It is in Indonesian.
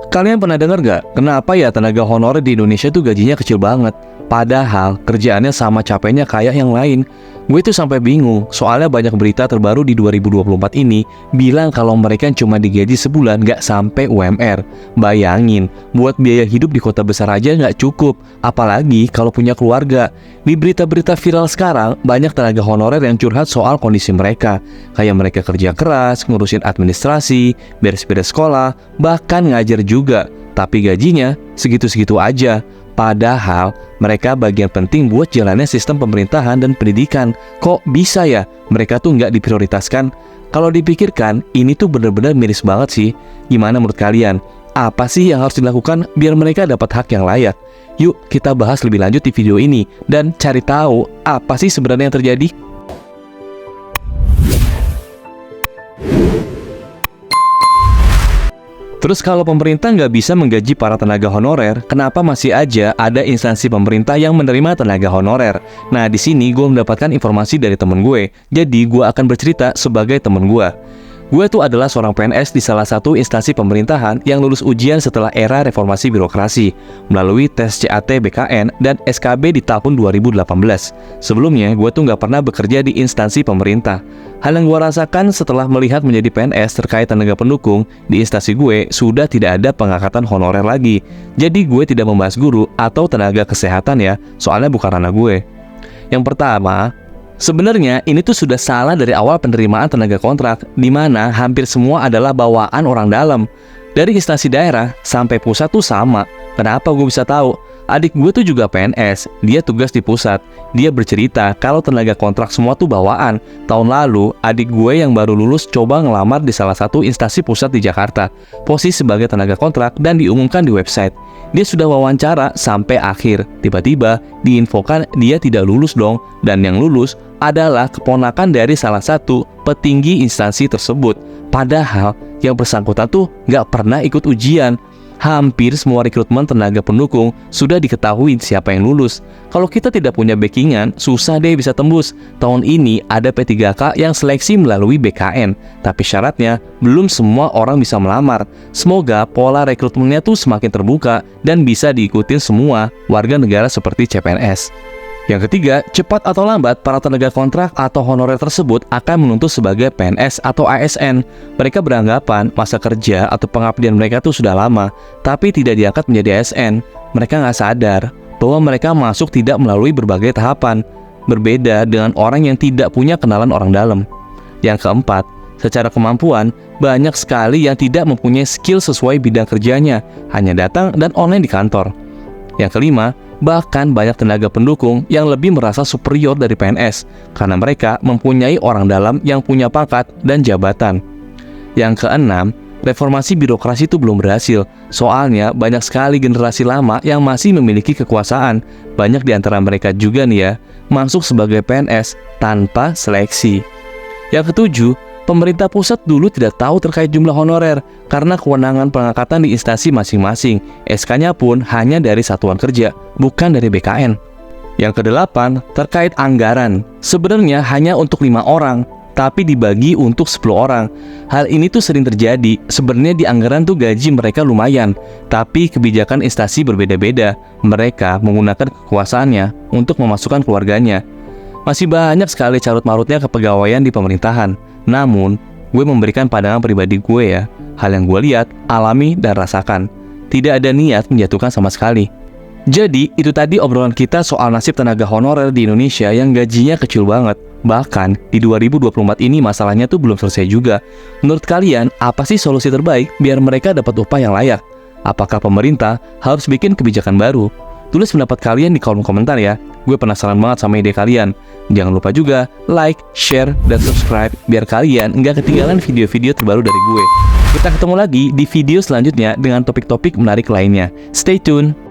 Kalian pernah dengar gak, kenapa ya tenaga honorer di Indonesia tuh gajinya kecil banget? Padahal kerjaannya sama capeknya kayak yang lain. Gue tuh sampai bingung, soalnya banyak berita terbaru di 2024 ini bilang kalau mereka cuma digaji sebulan gak sampai UMR. Bayangin, buat biaya hidup di kota besar aja gak cukup, apalagi kalau punya keluarga. Di berita-berita viral sekarang, banyak tenaga honorer yang curhat soal kondisi mereka. Kayak mereka kerja keras, ngurusin administrasi, beres-beres sekolah, bahkan ngajar juga. Tapi gajinya segitu-segitu aja. Padahal mereka bagian penting buat jalannya sistem pemerintahan dan pendidikan. Kok bisa ya mereka tuh nggak diprioritaskan? Kalau dipikirkan, ini tuh bener-bener miris banget sih. Gimana menurut kalian? Apa sih yang harus dilakukan biar mereka dapat hak yang layak? Yuk kita bahas lebih lanjut di video ini dan cari tahu apa sih sebenarnya yang terjadi. Terus kalau pemerintah nggak bisa menggaji para tenaga honorer, kenapa masih aja ada instansi pemerintah yang menerima tenaga honorer? Nah, di sini gue mendapatkan informasi dari temen gue, jadi gue akan bercerita sebagai temen gue. Gue tuh adalah seorang PNS di salah satu instansi pemerintahan yang lulus ujian setelah era reformasi birokrasi, melalui tes CAT BKN dan SKB di tahun 2018. Sebelumnya, gue tuh nggak pernah bekerja di instansi pemerintah. Hal yang gue rasakan setelah melihat menjadi PNS terkait tenaga pendukung, di instansi gue sudah tidak ada pengangkatan honorer lagi. Jadi gue tidak membahas guru atau tenaga kesehatan ya, soalnya bukan ranah gue. Yang pertama, sebenarnya ini tuh sudah salah dari awal penerimaan tenaga kontrak, di mana hampir semua adalah bawaan orang dalam. Dari instansi daerah sampai pusat tuh sama. Kenapa gue bisa tahu? Adik gue tuh juga PNS, dia tugas di pusat. Dia bercerita kalau tenaga kontrak semua tuh bawaan. Tahun lalu, adik gue yang baru lulus coba ngelamar di salah satu instansi pusat di Jakarta, posisi sebagai tenaga kontrak dan diumumkan di website. Dia sudah wawancara sampai akhir. Tiba-tiba diinfokan dia tidak lulus dong, dan yang lulus adalah keponakan dari salah satu petinggi instansi tersebut. Padahal yang bersangkutan tuh nggak pernah ikut ujian. Hampir semua rekrutmen tenaga pendukung sudah diketahui siapa yang lulus. Kalau kita tidak punya backingan, susah deh bisa tembus. Tahun ini ada P3K yang seleksi melalui BKN, tapi syaratnya belum semua orang bisa melamar. Semoga pola rekrutmennya tuh semakin terbuka dan bisa diikutin semua warga negara seperti CPNS. Yang ketiga, cepat atau lambat, para tenaga kontrak atau honorer tersebut akan menuntut sebagai PNS atau ASN. Mereka beranggapan masa kerja atau pengabdian mereka tuh sudah lama, tapi tidak diangkat menjadi ASN. Mereka nggak sadar bahwa mereka masuk tidak melalui berbagai tahapan, berbeda dengan orang yang tidak punya kenalan orang dalam. Yang keempat, secara kemampuan, banyak sekali yang tidak mempunyai skill sesuai bidang kerjanya, hanya datang dan online di kantor. Yang kelima, bahkan banyak tenaga pendukung yang lebih merasa superior dari PNS karena mereka mempunyai orang dalam yang punya pangkat dan jabatan. Yang keenam, reformasi birokrasi itu belum berhasil. Soalnya banyak sekali generasi lama yang masih memiliki kekuasaan. Banyak di antara mereka juga nih ya, masuk sebagai PNS tanpa seleksi. Yang ketujuh, pemerintah pusat dulu tidak tahu terkait jumlah honorer karena kewenangan pengangkatan di instansi masing-masing. SK-nya pun hanya dari satuan kerja, bukan dari BKN. Yang kedelapan, terkait anggaran. Sebenarnya hanya untuk 5 orang, tapi dibagi untuk 10 orang. Hal ini tuh sering terjadi. Sebenarnya di anggaran tuh gaji mereka lumayan, tapi kebijakan instansi berbeda-beda. Mereka menggunakan kekuasaannya untuk memasukkan keluarganya. Masih banyak sekali carut-marutnya kepegawaian di pemerintahan. Namun, gue memberikan pandangan pribadi gue ya, hal yang gue lihat, alami, dan rasakan. Tidak ada niat menjatuhkan sama sekali. Jadi, itu tadi obrolan kita soal nasib tenaga honorer di Indonesia yang gajinya kecil banget. Bahkan, di 2024 ini masalahnya tuh belum selesai juga. Menurut kalian, apa sih solusi terbaik biar mereka dapat upah yang layak? Apakah pemerintah harus bikin kebijakan baru? Tulis pendapat kalian di kolom komentar ya. Gue penasaran banget sama ide kalian. Jangan lupa juga like, share, dan subscribe biar kalian nggak ketinggalan video-video terbaru dari gue. Kita ketemu lagi di video selanjutnya dengan topik-topik menarik lainnya. Stay tune!